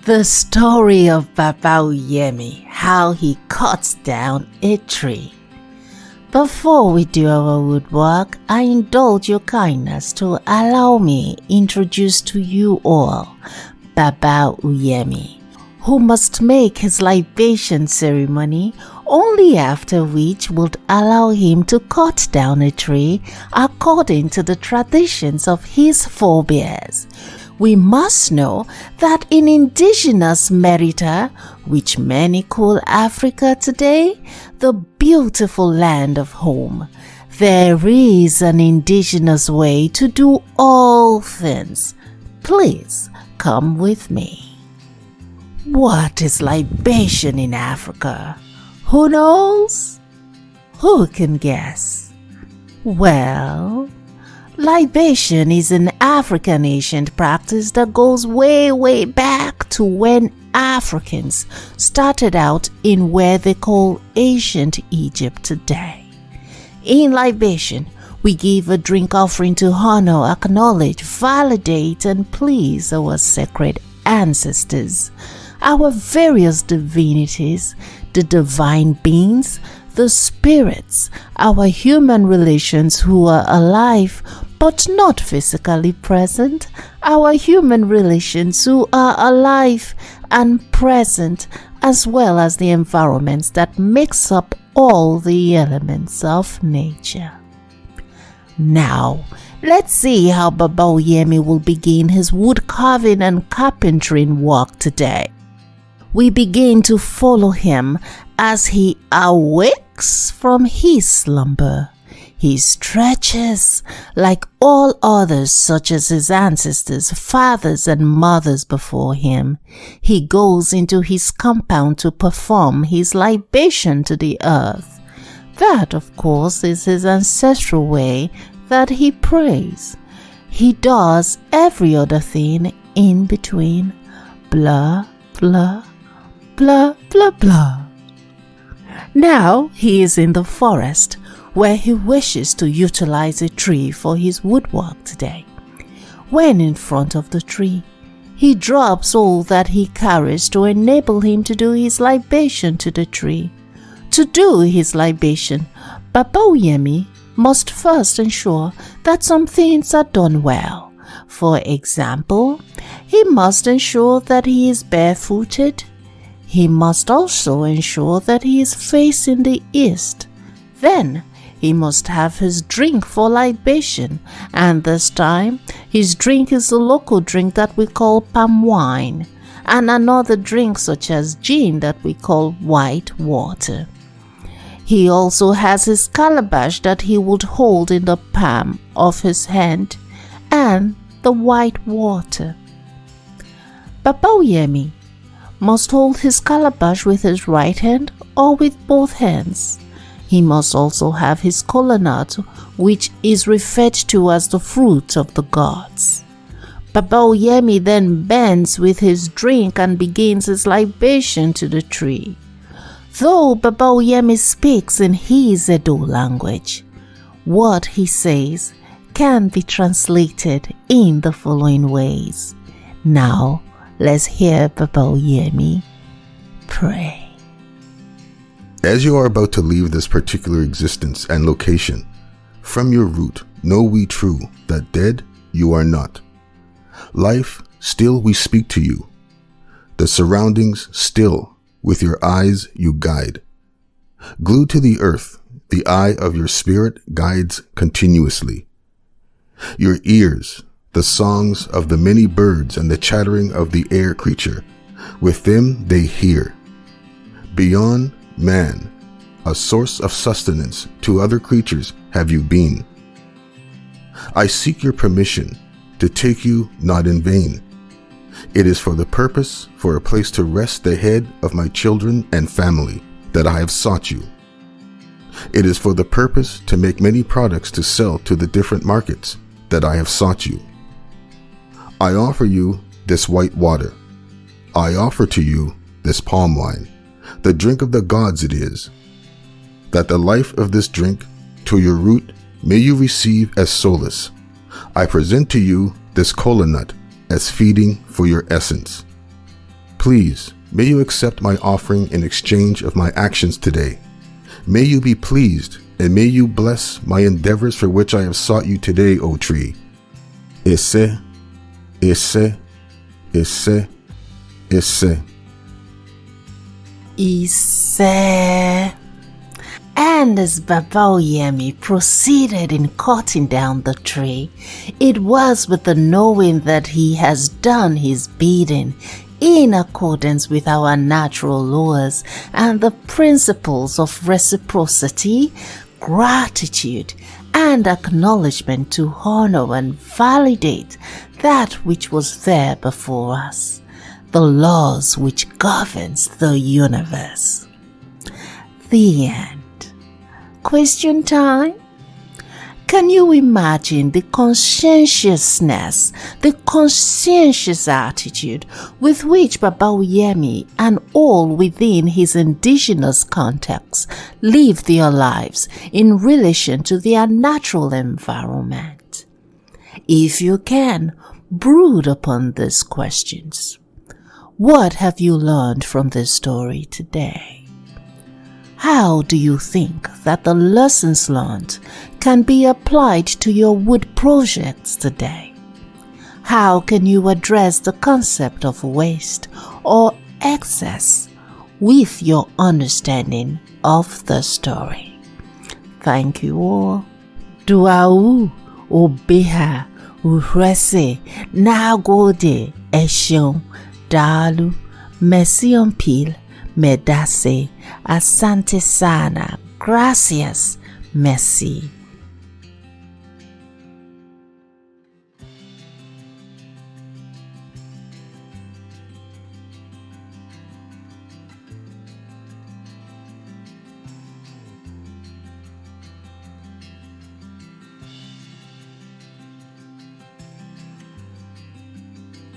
The story of Baba Uyemi, how he cuts down a tree. Before we do our woodwork, I indulge your kindness to allow me introduce to you all Baba Uyemi, who must make his libation ceremony, only after which would allow him to cut down a tree according to the traditions of his forebears. We must know that in Indigenous Meritah, which many call Africa today, the beautiful land of home, there is an indigenous way to do all things. Please come with me. What is libation in Africa? Who knows? Who can guess? Well, libation is an African ancient practice that goes way back to when Africans started out in where they call ancient Egypt today. In libation, we give a drink offering to honor, acknowledge, validate, and please our sacred ancestors, our various divinities, the divine beings, the spirits, our human relations who are alive but not physically present, our human relations who are alive and present, as well as the environments that makes up all the elements of nature. Now, let's see how Baba Uyemi will begin his wood carving and carpentering work today. We begin to follow him as he awakes from his slumber. He stretches like all others, such as his ancestors, fathers and mothers before him. He goes into his compound to perform his libation to the earth. That, of course, is his ancestral way that he prays. He does every other thing in between. Blah, blah, blah, blah, blah. Now he is in the forest, where he wishes to utilize a tree for his woodwork today. When in front of the tree, he drops all that he carries to enable him to do his libation to the tree. To do his libation, Baba Uyemi must first ensure that some things are done well. For example, he must ensure that he is barefooted. He must also ensure that he is facing the east. Then, he must have his drink for libation, and this time his drink is a local drink that we call palm wine, and another drink such as gin that we call white water. He also has his calabash that he would hold in the palm of his hand, and the white water. Baba Uyemi must hold his calabash with his right hand or with both hands. He must also have his kola nut, which is referred to as the fruit of the gods. Baba Uyemi then bends with his drink and begins his libation to the tree. Though Baba Uyemi speaks in his Edo language, what he says can be translated in the following ways. Now, let's hear Baba Uyemi pray. As you are about to leave this particular existence and location, from your root know we true that dead you are not. Life, still we speak to you. The surroundings, still, with your eyes you guide. Glued to the earth, the eye of your spirit guides continuously. Your ears, the songs of the many birds and the chattering of the air creature, with them they hear. Beyond man, a source of sustenance to other creatures have you been. I seek your permission to take you not in vain. It is for the purpose for a place to rest the head of my children and family that I have sought you. It is for the purpose to make many products to sell to the different markets that I have sought you. I offer you this white water. I offer to you this palm wine. The drink of the gods it is, that the life of this drink to your root may you receive as solace. I present to you this kola nut as feeding for your essence. Please, may you accept my offering in exchange of my actions today. May you be pleased, and may you bless my endeavors for which I have sought you today, O tree. Ese, ese, ese, ese. Ise. And as Baba Uyemi proceeded in cutting down the tree, it was with the knowing that he has done his bidding in accordance with our natural laws and the principles of reciprocity, gratitude, and acknowledgement to honor and validate that which was there before us, the laws which governs the universe. The end. Question time. Can you imagine the conscientiousness, the conscientious attitude with which Baba Uyemi and all within his indigenous context live their lives in relation to their natural environment? If you can, brood upon these questions. What have you learned from this story today? How do you think that the lessons learned can be applied to your wood projects today? How can you address the concept of waste or excess with your understanding of the story? Thank you all. Duau obeha urese nagode eshion dalu mesion pil medase asante sana gracias merci.